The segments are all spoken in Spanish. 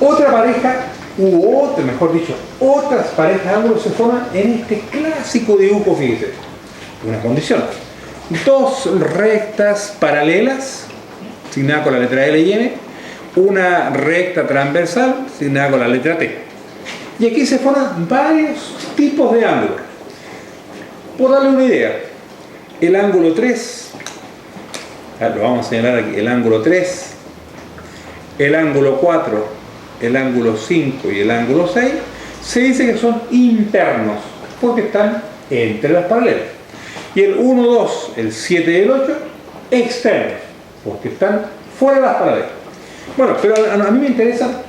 Otra pareja, mejor dicho, otras parejas de ángulos se forman en este clásico dibujo, fíjese. Una condición. Dos rectas paralelas, signadas con la letra L y M, una recta transversal, asignada con la letra T. Y aquí se forman varios tipos de ángulos. Por darle una idea, el ángulo 3, lo vamos a señalar aquí, el ángulo 3, el ángulo 4, el ángulo 5 y el ángulo 6, se dice que son internos, porque están entre las paralelas. Y el 1, 2, el 7 y el 8, externos, porque están fuera de las paralelas. Bueno, pero a mí me interesan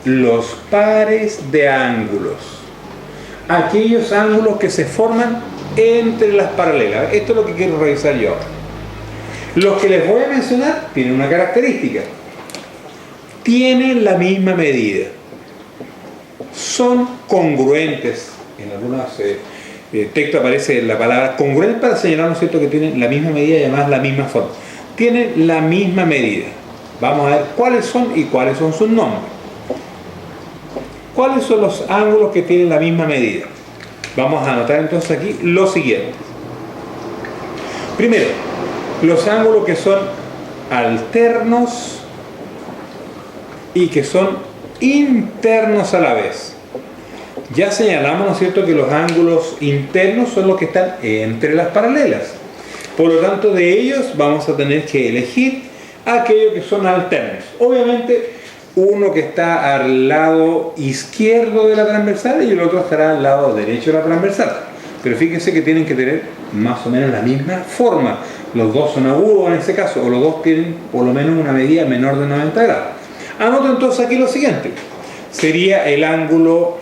los pares de ángulos, aquellos ángulos que se forman entre las paralelas. Esto es lo que quiero revisar yo ahora. Los que les voy a mencionar tienen una característica: tienen la misma medida, son congruentes. En algunos textos aparece la palabra congruente para señalar, ¿no es cierto?, que tienen la misma medida y además la misma forma. Tienen la misma medida. Vamos a ver cuáles son y cuáles son sus nombres. ¿Cuáles son los ángulos que tienen la misma medida? Vamos a anotar entonces aquí lo siguiente. Primero, los ángulos que son alternos y que son internos a la vez. Ya señalamos, ¿no es cierto?, que los ángulos internos son los que están entre las paralelas. Por lo tanto, de ellos vamos a tener que elegir aquellos que son alternos. Obviamente, uno que está al lado izquierdo de la transversal y el otro estará al lado derecho de la transversal. Pero fíjense que tienen que tener más o menos la misma forma. Los dos son agudos en este caso, o los dos tienen por lo menos una medida menor de 90 grados. Anoto entonces aquí lo siguiente. Sería el ángulo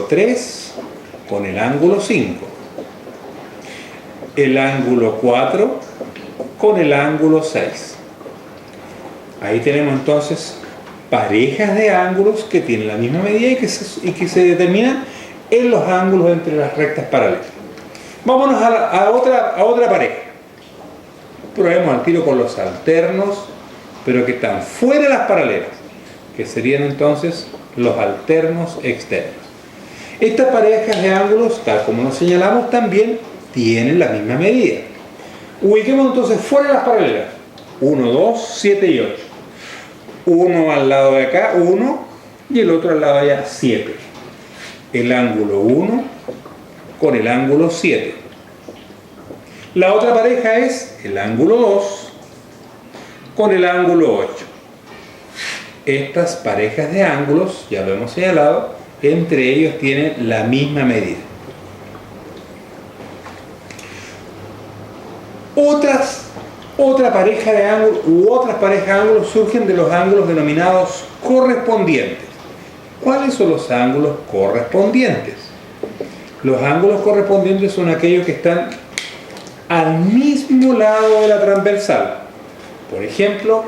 3 con el ángulo 5. El ángulo 4 con el ángulo 6. Ahí tenemos entonces parejas de ángulos que tienen la misma medida y que se determinan en los ángulos entre las rectas paralelas. Vámonos a otra pareja. Probemos al tiro con los alternos, pero que están fuera de las paralelas, que serían entonces los alternos externos. Estas parejas de ángulos, tal como nos señalamos, también tienen la misma medida. Ubiquemos entonces fuera de las paralelas. 1, 2, 7 y 8. Uno al lado de acá, 1, y el otro al lado de allá, 7. El ángulo 1 con el ángulo 7. La otra pareja es el ángulo 2 con el ángulo 8. Estas parejas de ángulos, ya lo hemos señalado, entre ellos tienen la misma medida. Otra pareja de ángulos u otras parejas de ángulos surgen de los ángulos denominados correspondientes. ¿Cuáles son los ángulos correspondientes? Los ángulos correspondientes son aquellos que están al mismo lado de la transversal. Por ejemplo,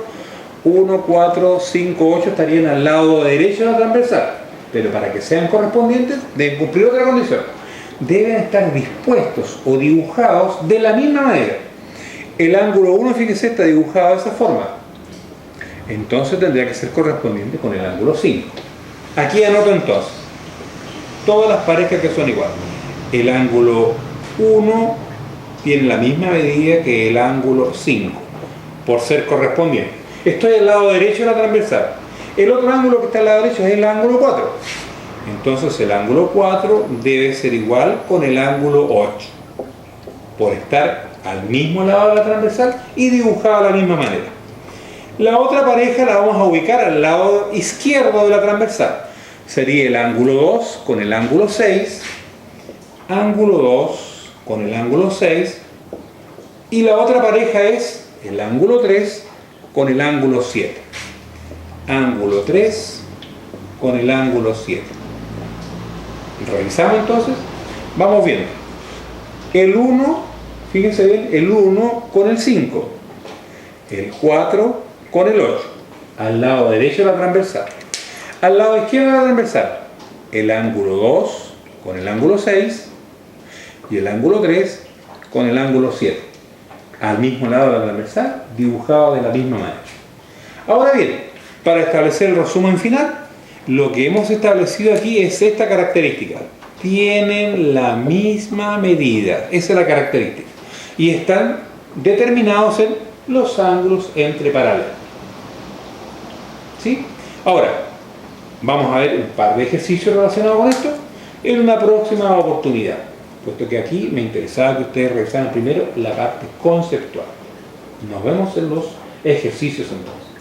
1, 4, 5, 8 estarían al lado derecho de la transversal. Pero para que sean correspondientes deben cumplir otra condición. Deben estar dispuestos o dibujados de la misma manera. El ángulo 1, fíjese, está dibujado de esa forma. Entonces tendría que ser correspondiente con el ángulo 5. Aquí anoto entonces todas las parejas que son iguales. El ángulo 1 tiene la misma medida que el ángulo 5, por ser correspondiente. Estoy al lado derecho de la transversal. El otro ángulo que está al lado derecho es el ángulo 4. Entonces el ángulo 4 debe ser igual con el ángulo 8, por estar al mismo lado de la transversal y dibujado de la misma manera. La otra pareja la vamos a ubicar al lado izquierdo de la transversal. Sería el ángulo 2 con el ángulo 6, ángulo 2 con el ángulo 6, y la otra pareja es el ángulo 3 con el ángulo 7. Ángulo 3 con el ángulo 7. Revisamos entonces, vamos viendo. El 1, fíjense bien, el 1 con el 5, el 4 con el 8, al lado derecho de la transversal. Al lado izquierdo de la transversal, el ángulo 2 con el ángulo 6 y el ángulo 3 con el ángulo 7. Al mismo lado de la transversal, dibujado de la misma manera. Ahora bien, Para establecer el resumen final, lo que hemos establecido aquí es esta característica. Tienen la misma medida, esa es la característica. Y están determinados en los ángulos entre paralelos. ¿Sí? Ahora, vamos a ver un par de ejercicios relacionados con esto en una próxima oportunidad, puesto que aquí me interesaba que ustedes revisaran primero la parte conceptual. Nos vemos en los ejercicios entonces.